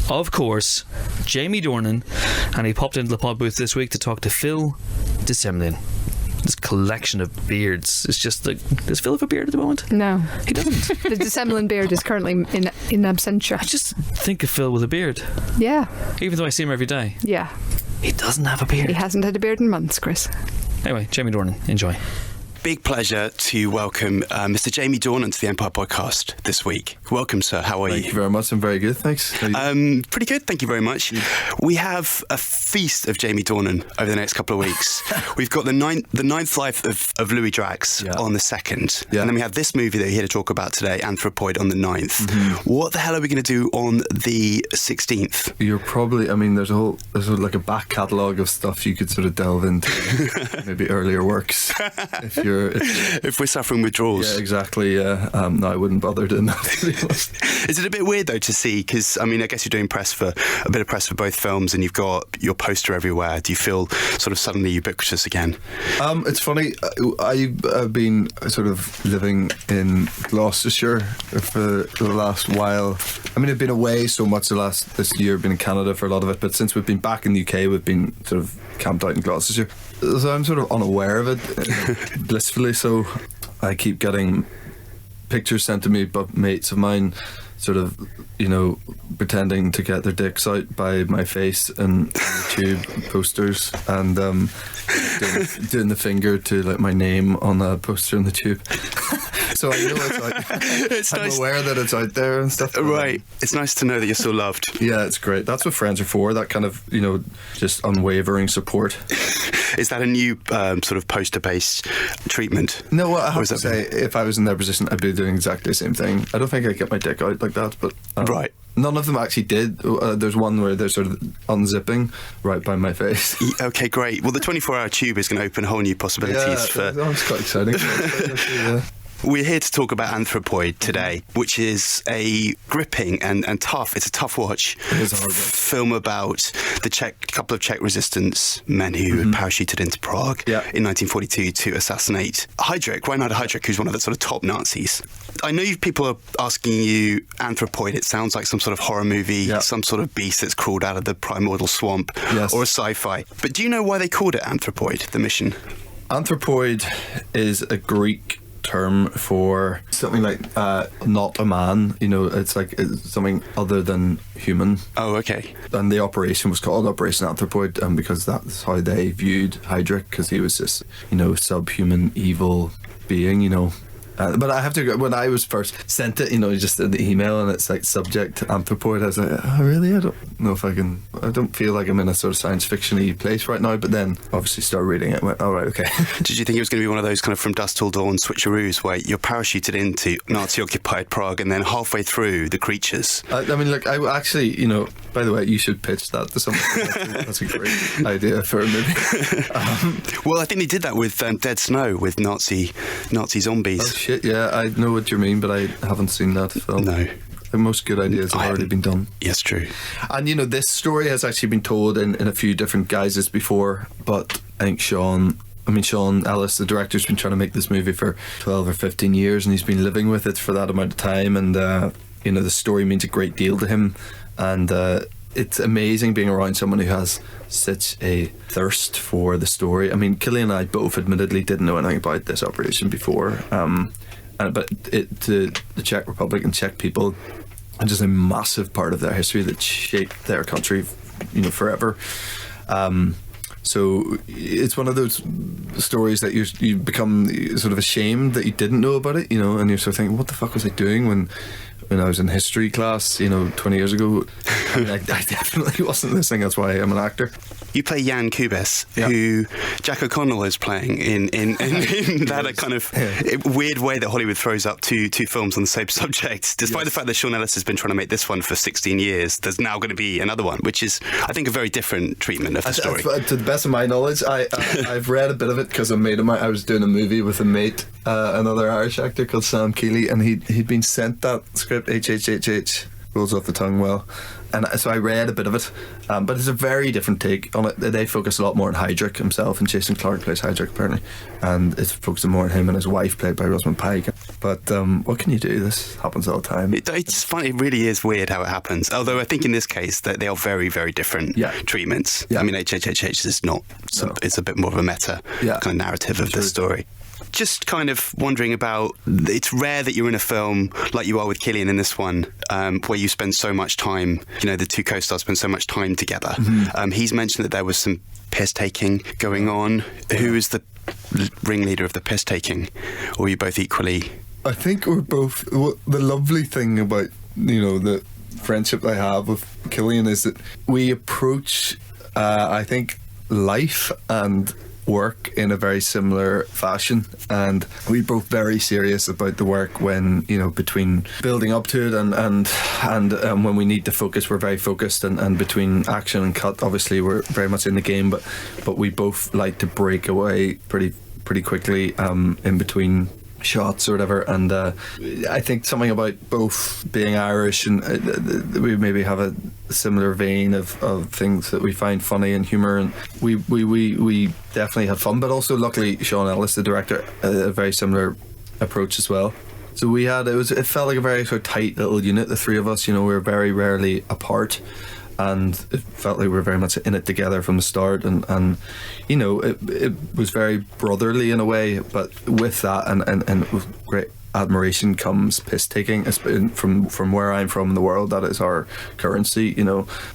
of course, Jamie Dornan, and he popped into the pod booth this week to talk to Phil Dissemblin. This collection of beards. It's just like, does Phil have a beard at the moment? No, he doesn't. The Dissemblin beard is currently in absentia. I just think of Phil with a beard. Yeah. Even though I see him every day. Yeah. He doesn't have a beard. He hasn't had a beard in months, Chris. Anyway, Jamie Dornan, enjoy. Big pleasure to welcome Mr. Jamie Dornan to the Empire Podcast this week. Welcome, sir. How are you? Thank you very much. I'm very good, thanks. Pretty good, thank you very much. We have a feast of Jamie Dornan over the next couple of weeks. We've got the ninth life of Louis Drax on the 2nd. And then we have this movie that we're here to talk about today, Anthropoid, on the 9th. Mm-hmm. What the hell are we going to do on the 16th? You're probably, I mean, there's like a back catalogue of stuff you could sort of delve into. Maybe earlier works. If we're suffering withdrawals. Yeah, exactly. No, I wouldn't bother doing that, to be honest. Is it a bit weird though to see, because I mean, I guess you're doing a bit of press for both films, and you've got your poster everywhere. Do you feel sort of suddenly ubiquitous again? It's funny. I've been sort of living in Gloucestershire for the last while. I mean, I've been away so much this year. I've been in Canada for a lot of it, but since we've been back in the UK, we've been sort of camped out in Gloucestershire. So I'm sort of unaware of it, blissfully so. I keep getting pictures sent to me by mates of mine, sort of, pretending to get their dicks out by my face and tube posters, and doing the finger to like my name on a poster in the tube. So I know it's I'm aware that it's out there and stuff. Right. It's nice to know that you're still loved. Yeah, it's great. That's what friends are for, that kind of, just unwavering support. Is that a new sort of poster-based treatment? No, I have to say, if I was in their position, I'd be doing exactly the same thing. I don't think I'd get my dick out like that, but... right. None of them actually did. There's one where they're sort of unzipping right by my face. Okay, great. Well, the 24-hour tube is going to open whole new possibilities for... It's quite exciting. Yeah. We're here to talk about Anthropoid today, which is a gripping and tough, it's a tough watch film about the couple of Czech resistance men who had parachuted into Prague in 1942 to assassinate Reinhard Heydrich, who's one of the sort of top Nazis. I know people are asking you, Anthropoid, it sounds like some sort of horror movie, some sort of beast that's crawled out of the primordial swamp, or a sci-fi. But do you know why they called it Anthropoid, the mission? Anthropoid is a Greek term for something like not a man. It's like something other than human. Oh, okay. And the operation was called Operation Anthropoid, because that's how they viewed Heydrich, because he was this subhuman evil being. But I have to go, when I was first sent it, just in the email, and it's like subject Anthropoid, I was like, oh really? I don't know if I don't feel like I'm in a sort of science fiction-y place right now. But then obviously started reading it and went, all right, okay. Did you think it was going to be one of those kind of From Dusk Till Dawn switcheroos where you're parachuted into Nazi-occupied Prague and then halfway through the creatures? I mean, look, I actually, by the way, you should pitch that to someone. That's a great idea for a movie. Well, I think they did that with Dead Snow, with Nazi zombies. Oh shit, yeah, I know what you mean, but I haven't seen that film. No. The most good ideas have already been done. Yes, true. And this story has actually been told in a few different guises before, but I think Sean Ellis, the director, has been trying to make this movie for 12 or 15 years, and he's been living with it for that amount of time, and the story means a great deal to him, and it's amazing being around someone who has such a thirst for the story. I mean, Killian and I both admittedly didn't know anything about this operation before, but to the Czech Republic and Czech people, and just a massive part of their history that shaped their country, forever. So it's one of those stories that you become sort of ashamed that you didn't know about it, and you're sort of thinking, what the fuck was I doing when I was in history class, 20 years ago? I definitely wasn't listening. That's why I'm an actor. You play Jan Kubis, who Jack O'Connell is playing in that kind of weird way that Hollywood throws up two films on the same subject. Despite the fact that Sean Ellis has been trying to make this one for 16 years, there's now going to be another one, which is, I think, a very different treatment of the story. To the best of my knowledge, I've read a bit of it because a mate of mine, I was doing a movie with a mate, another Irish actor called Sam Keeley, and he'd been sent that script, HHHH, rolls off the tongue well. And so I read a bit of it, but it's a very different take on it. They focus a lot more on Heydrich himself, and Jason Clarke plays Heydrich apparently, and it's focusing more on him and his wife, played by Rosamund Pike. But what can you do? This happens all the time. It's funny. It really is weird how it happens. Although I think in this case that they are very, very different treatments. Yeah. I mean, HHHH is not. No. It's a bit more of a meta kind of narrative of the story. Just kind of wondering about, it's rare that you're in a film like you are with Cillian in this one, where you spend so much time, the two co-stars spend so much time together. Mm-hmm. He's mentioned that there was some piss taking going on. Who is the ringleader of the piss taking? Or are you both equally? I think we're both. The lovely thing about, the friendship I have with Cillian is that we approach, I think, life and work in a very similar fashion, and we're both very serious about the work when between building up to it and when we need to focus, we're very focused, and between action and cut, obviously we're very much in the game, but we both like to break away pretty quickly in between shots or whatever. And I think something about both being Irish, and we maybe have a similar vein of things that we find funny and humour, and we definitely had fun. But also, luckily, Sean Ellis, the director, a very similar approach as well. So we had it felt like a very sort of tight little unit, the three of us. We were very rarely apart, and it felt like we were very much in it together from the start, and it was very brotherly in a way, but with that and with great admiration comes piss taking. From where I'm from in the world, that is our currency,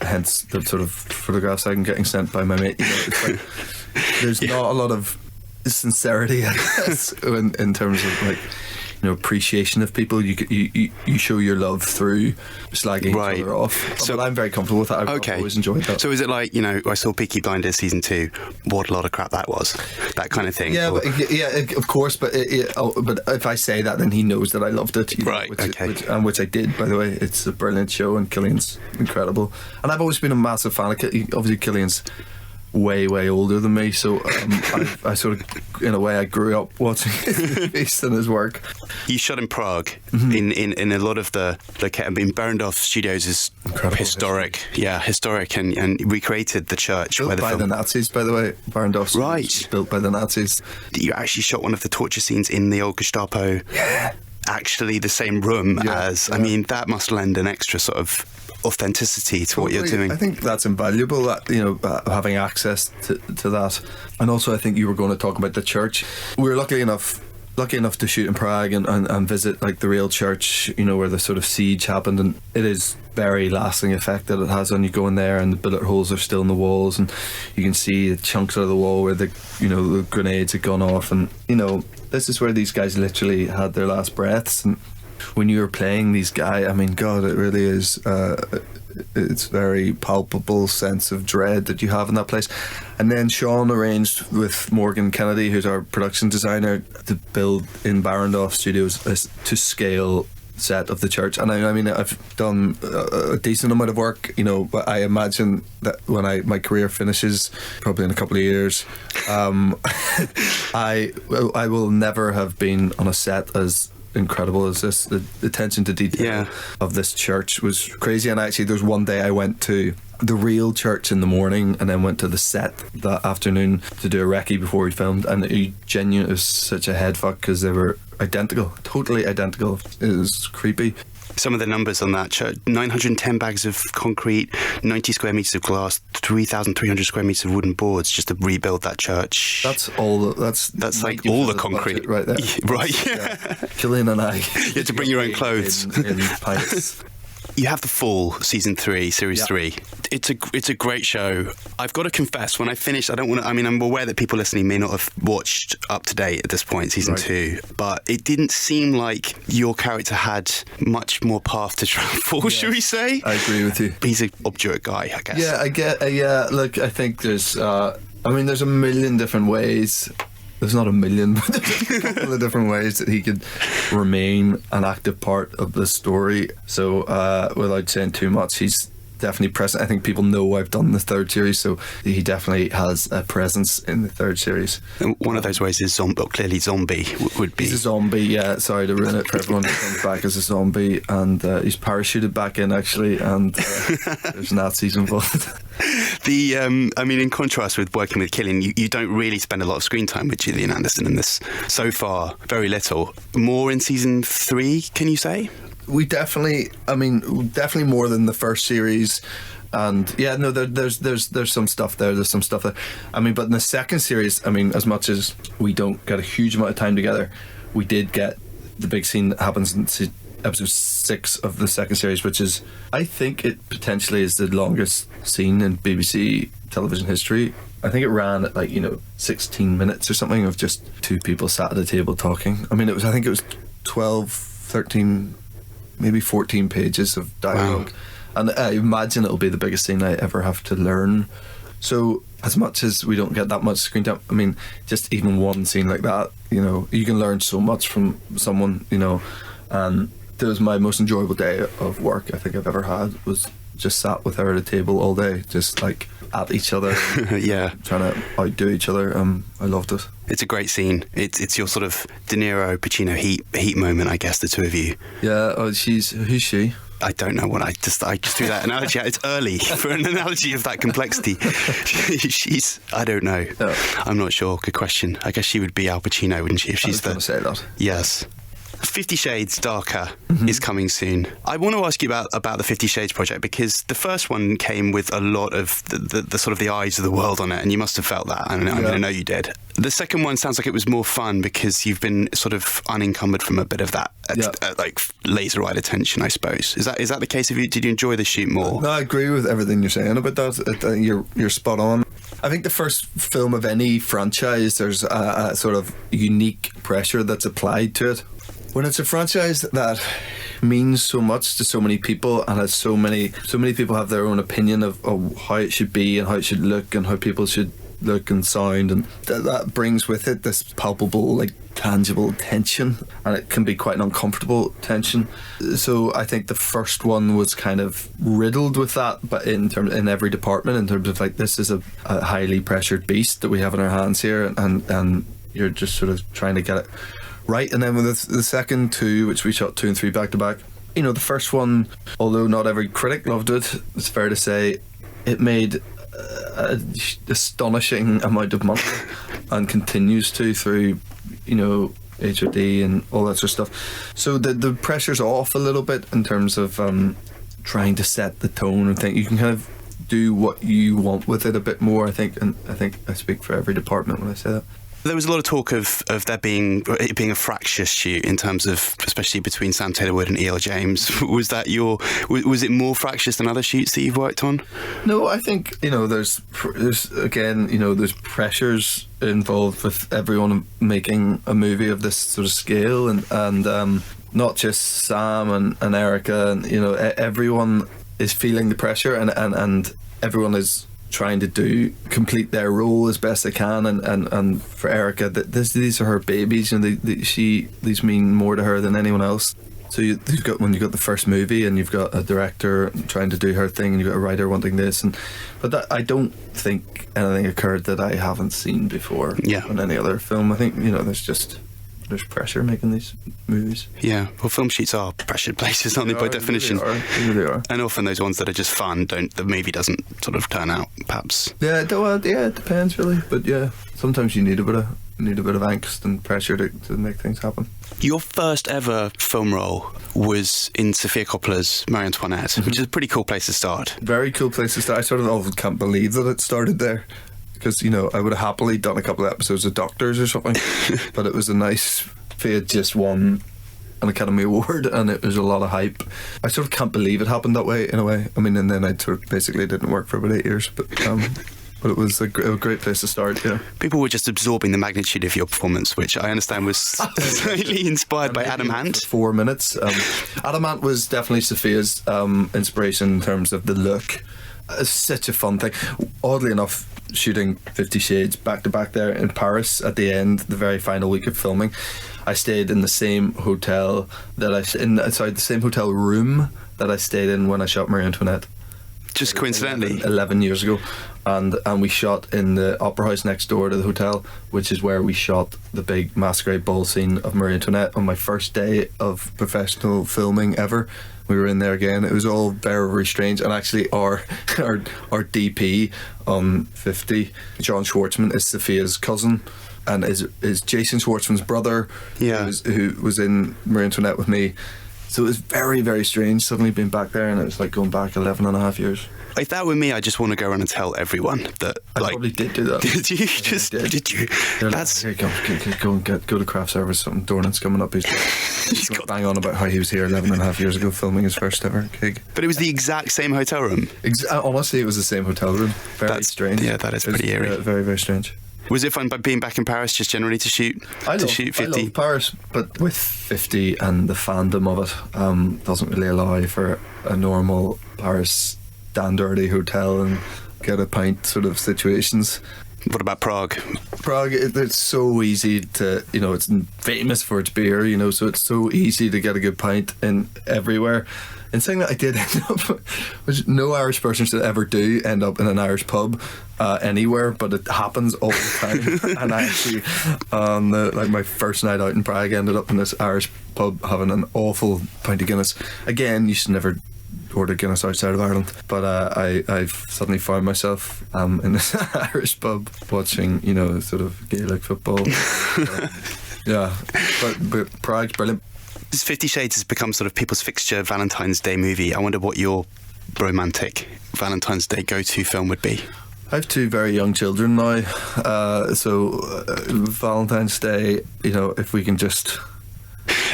hence the sort of photographs I'm getting sent by my mate. It's like, there's not a lot of sincerity, I guess, in terms of like appreciation of people. You show your love through slagging each other off. So I'm very comfortable with that. I've always enjoyed that. So is it like, I saw Peaky Blinders season 2, what a lot of crap that was, that kind of thing? Yeah, of course, but if I say that, then he knows that I loved it, right? Which I did, by the way. It's a brilliant show, and Cillian's incredible, and I've always been a massive fan of obviously Cillian's way older than me, so I sort of, in a way, I grew up watching his movies and his work. You shot in Prague. Mm-hmm. in a lot of the Berndorf Studios is incredible, historic, and recreated the church built by the Nazis, by the way. Berndorf Studios, built by the Nazis. You actually shot one of the torture scenes in the old Gestapo. Actually, the same room as. I mean, that must lend an extra sort of authenticity to what you're doing. I think that's invaluable, that having access to that. And also, I think you were going to talk about the church. We were lucky enough to shoot in Prague and visit like the real church, where the sort of siege happened, and it is very lasting effect that it has on you. Go in there and the bullet holes are still in the walls, and you can see the chunks out of the wall where the grenades had gone off, and this is where these guys literally had their last breaths. And when you were playing these guys, I mean, God, it really is it's very palpable sense of dread that you have in that place. And then Sean arranged with Morgan Kennedy, who's our production designer, to build in Barrendorf Studios a to scale set of the church. And I mean, I've done a decent amount of work, but I imagine that when my career finishes, probably in a couple of years, I will never have been on a set as incredible as this. The attention to detail of this church was crazy. And actually, there's one day I went to the real church in the morning and then went to the set that afternoon to do a recce before we filmed, and it was such a head fuck because they were totally identical. It was creepy. Some of the numbers on that church: 910 bags of concrete, 90 square metres of glass, 3,300 square metres of wooden boards just to rebuild that church. That's all. That's like all the concrete right there. Right. Yeah. Cillian and I. You had to bring your own clothes. In pints. You have The Fall, season 3, series 3. It's a great show. I've got to confess, when I finished, I'm aware that people listening may not have watched up to date at this point, season 2, but it didn't seem like your character had much more path to travel, should we say? I agree with you. He's an obdurate guy, I guess. Yeah, I get. Look, I think there's. There's a million different ways. There's not a million, but there's a couple of different ways that he could remain an active part of the story. So, without saying too much, he's definitely present. I think people know I've done the third series, so he definitely has a presence in the third series. And one of those ways is clearly zombie would be. He's a zombie, yeah. Sorry to ruin it for everyone who comes back as a zombie, and he's parachuted back in actually, and there's Nazis involved. In contrast with working with Cillian, you don't really spend a lot of screen time with Gillian Anderson in this so far. Very little. More in season 3, can you say? We definitely more than the first series, and yeah, no, there's some stuff there. There's some stuff there. But in the second series, as much as we don't get a huge amount of time together, we did get the big scene that happens in episode 6 of the second series, which is, I think it potentially is the longest scene in BBC television history. I think it ran at 16 minutes or something of just two people sat at a table talking. I think it was 12, 13, maybe 14 pages of dialogue. Wow. And I imagine it'll be the biggest scene I ever have to learn. So as much as we don't get that much screen time, just even one scene like that, you can learn so much from someone, and it was my most enjoyable day of work I think I've ever had, was just sat with her at a table all day, just at each other. Yeah, trying to outdo each other. I loved it. It's a great scene. It's your sort of De Niro Pacino heat moment, I guess, the two of you. Yeah. Who's she? I don't know what I just threw that analogy out. It's early for an analogy of that complexity. She's, I don't know. Yeah. I'm not sure. Good question. I guess she would be Al Pacino, wouldn't she? If she's going to say that. Yes. 50 Shades Darker is coming soon. I want to ask you about the 50 Shades project, because the first one came with a lot of the sort of the eyes of the world on it, and you must have felt that. I know you did. The second one sounds like it was more fun because you've been sort of unencumbered from a bit of that laser-eyed attention, I suppose. Is that the case? Did you enjoy the shoot more? No, I agree with everything you're saying about that. You're spot on. I think the first film of any franchise, there's a sort of unique pressure that's applied to it. When it's a franchise that means so much to so many people, and has so many people have their own opinion of how it should be and how it should look and how people should look and sound, and that brings with it this palpable, tangible tension, and it can be quite an uncomfortable tension. So I think the first one was kind of riddled with that, but in every department, in terms of this is a highly pressured beast that we have in our hands here, and you're just sort of trying to get it right. And then with the second two, which we shot 2 and 3 back to back, the first one, although not every critic loved it, it's fair to say it made an astonishing amount of money and continues to through HOD and all that sort of stuff. So the pressure's off a little bit in terms of trying to set the tone and think you can kind of do what you want with it a bit more, I think, and I think I speak for every department when I say that. There was a lot of talk of there being a fractious shoot in terms of, especially between Sam Taylor-Wood and E.L. James. Was it more fractious than other shoots that you've worked on? No, I think there's pressures involved with everyone making a movie of this sort of scale, and not just Sam and Erica, and everyone is feeling the pressure, and everyone is trying to complete their role as best they can, and for Erica, these are her babies, these mean more to her than anyone else. So when you've got the first movie, and you've got a director trying to do her thing, and you've got a writer wanting this, but that, I don't think anything occurred that I haven't seen before in any other film. I think there's pressure making these movies. Yeah, well, film shoots are pressured places, aren't they, by definition? They really are. And often those ones that are just fun, the movie doesn't sort of turn out, perhaps. Yeah, it depends really, but yeah, sometimes you need a bit of angst and pressure to make things happen. Your first ever film role was in Sofia Coppola's Marie Antoinette, which is a pretty cool place to start. Very cool place to start. I sort of often can't believe that it started there, because I would have happily done a couple of episodes of Doctors or something, but it was a nice fate. Just won an Academy Award, and it was a lot of hype. I sort of can't believe it happened that way, in a way. And then I sort of basically didn't work for about 8 years, but it was a great place to start. Yeah, people were just absorbing the magnitude of your performance, which I understand was slightly inspired by Adam Ant. 4 minutes. Adam Ant was definitely Sophia's inspiration in terms of the look. It's such a fun thing. Oddly enough, shooting 50 Shades back to back there in Paris at the end, the very final week of filming, I stayed in the same hotel the same hotel room that I stayed in when I shot Marie Antoinette. Just coincidentally. 11 years ago. And we shot in the opera house next door to the hotel, which is where we shot the big masquerade ball scene of Marie Antoinette on my first day of professional filming ever. We were in there again. It was all very, very strange. And actually our DP on 50, John Schwartzman, is Sophia's cousin and is Jason Schwartzman's brother, who was in Marie Antoinette with me. So it was very, very strange suddenly being back there, and it was like going back 11 and a half years. If that were me, I just want to go around and tell everyone that. I probably did do that. Did you? Did you? That's like, here, go and go to craft service. Something. Dornan's coming up. He's got bang on about how he was here 11 and a half years ago filming his first ever gig. But it was the exact same hotel room. Honestly, it was the same hotel room. That's strange. Yeah, that is pretty eerie. Very, very strange. Was it fun being back in Paris, just generally to shoot? I love 50? I love Paris, but with 50 and the fandom of it, doesn't really allow for a normal Paris stand dirty hotel and get a pint sort of situations. What about Prague? Prague, it's so easy to, it's famous for its beer, so it's so easy to get a good pint in everywhere. And saying that, I did end up, which no Irish person should ever do, end up in an Irish pub anywhere, but it happens all the time. And I actually, on my first night out in Prague, ended up in this Irish pub having an awful pint of Guinness. Again, you should never order Guinness outside of Ireland, but I've suddenly found myself in this Irish pub watching, sort of Gaelic football. But Prague's brilliant. This 50 Shades has become sort of people's fixture Valentine's Day movie. I wonder what your romantic Valentine's Day go-to film would be. I have two very young children now, so Valentine's Day, if we can just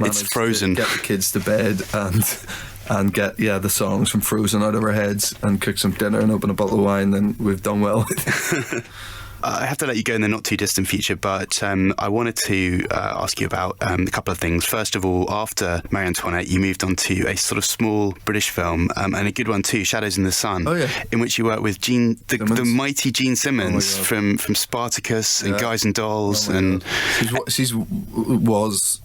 it's Frozen. Get the kids to bed and get the songs from Frozen out of our heads and cook some dinner and open a bottle of wine, then we've done well. I have to let you go in the not too distant future, but I wanted to ask you about a couple of things. First of all, after Marie Antoinette, you moved on to a sort of small British film, and a good one too, Shadows in the Sun, in which you worked with the mighty Gene Simmons from Spartacus and Guys and Dolls. And she was,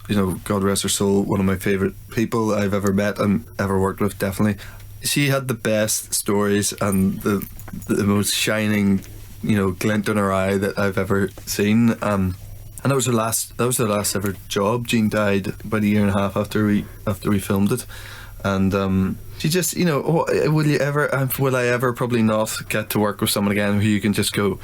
God rest her soul, one of my favourite people I've ever met and ever worked with, definitely. She had the best stories and the most shining glint in her eye that I've ever seen, and that was her last ever job. Jean died about a year and a half after we filmed it, and she just, will I ever probably not get to work with someone again who you can just go,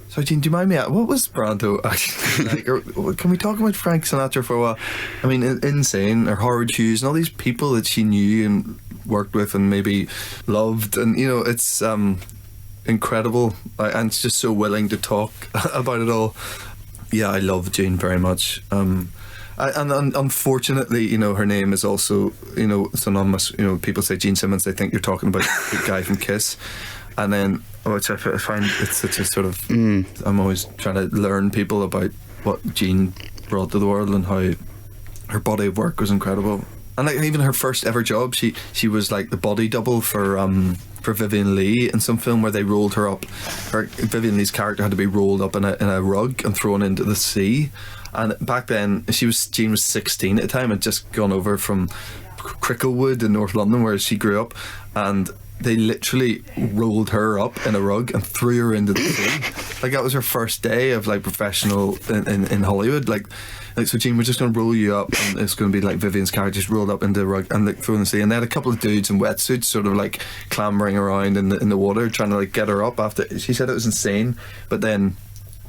so Jean, do you mind me, what was Branto actually like, or can we talk about Frank Sinatra for a while? I mean, insane, or Howard Hughes and all these people that she knew and worked with and maybe loved, and it's incredible, and it's just so willing to talk about it all. I love Jean very much, and unfortunately, her name is also, synonymous. People say Gene Simmons, they think you're talking about the guy from Kiss, and then which I find it's such a sort of I'm always trying to learn people about what Jean brought to the world and how her body of work was incredible. And like even her first ever job, she was like the body double for Vivian Leigh in some film where they rolled her up. Vivian Leigh's character had to be rolled up in a rug and thrown into the sea. And back then, Jean was 16 at the time and just gone over from Cricklewood in North London where she grew up, and they literally rolled her up in a rug and threw her into the sea. Like that was her first day of like professional in Hollywood. Like so Jean, we're just going to roll you up, and it's going to be like Vivian's character just rolled up into the rug and like thrown in the sea. And they had a couple of dudes in wetsuits sort of like clambering around in the water trying to like get her up after. She said it was insane. But then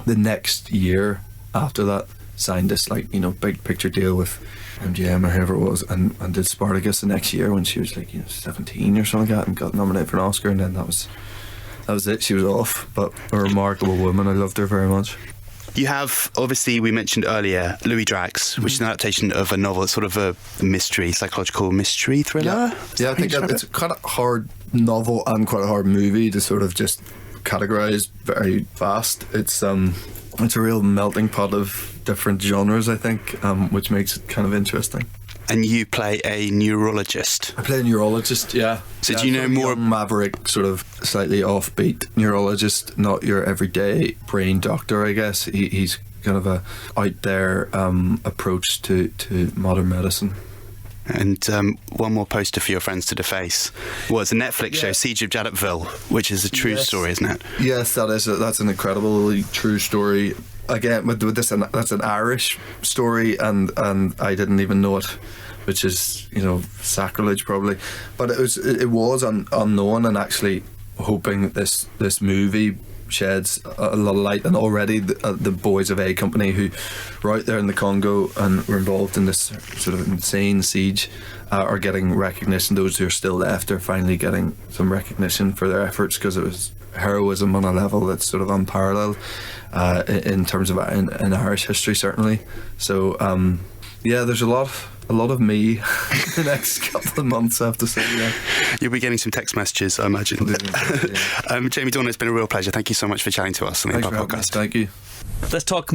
the next year after that, signed this like big picture deal with MGM or whoever it was, and did Spartacus the next year when she was like 17 or something like that, and got nominated for an Oscar. And then that was it. She was off. But a remarkable woman. I loved her very much. You have, obviously, we mentioned earlier, Louis Drax, which is an adaptation of a novel. It's sort of a psychological mystery thriller. Yeah, I think it's quite a hard novel and quite a hard movie to sort of just categorise very fast. It's a real melting pot of different genres, I think, which makes it kind of interesting. And you play a neurologist. I play a neurologist, yeah. So do you know more? Maverick, sort of slightly offbeat neurologist, not your everyday brain doctor, I guess. He's kind of a out there approach to modern medicine. And one more poster for your friends to deface was a Netflix show, Siege of Jadotville, which is a true story, isn't it? Yes, that's an incredibly true story. Again, that's an Irish story, and I didn't even know it, which is, you know, sacrilege probably. But it was unknown, and actually hoping that this movie sheds a lot of light. And already the boys of A Company, who were out there in the Congo and were involved in this sort of insane siege, are getting recognition. Those who are still left are finally getting some recognition for their efforts, because it was heroism on a level that's sort of unparalleled in terms of in Irish history, certainly. So there's a lot of me the next couple of months, I have to say. Yeah. You'll be getting some text messages, I imagine. Yeah. Jamie Dornan, it's been a real pleasure. Thank you so much for chatting to us on the Thanks Empire for having me. Podcast. Thank you. Let's talk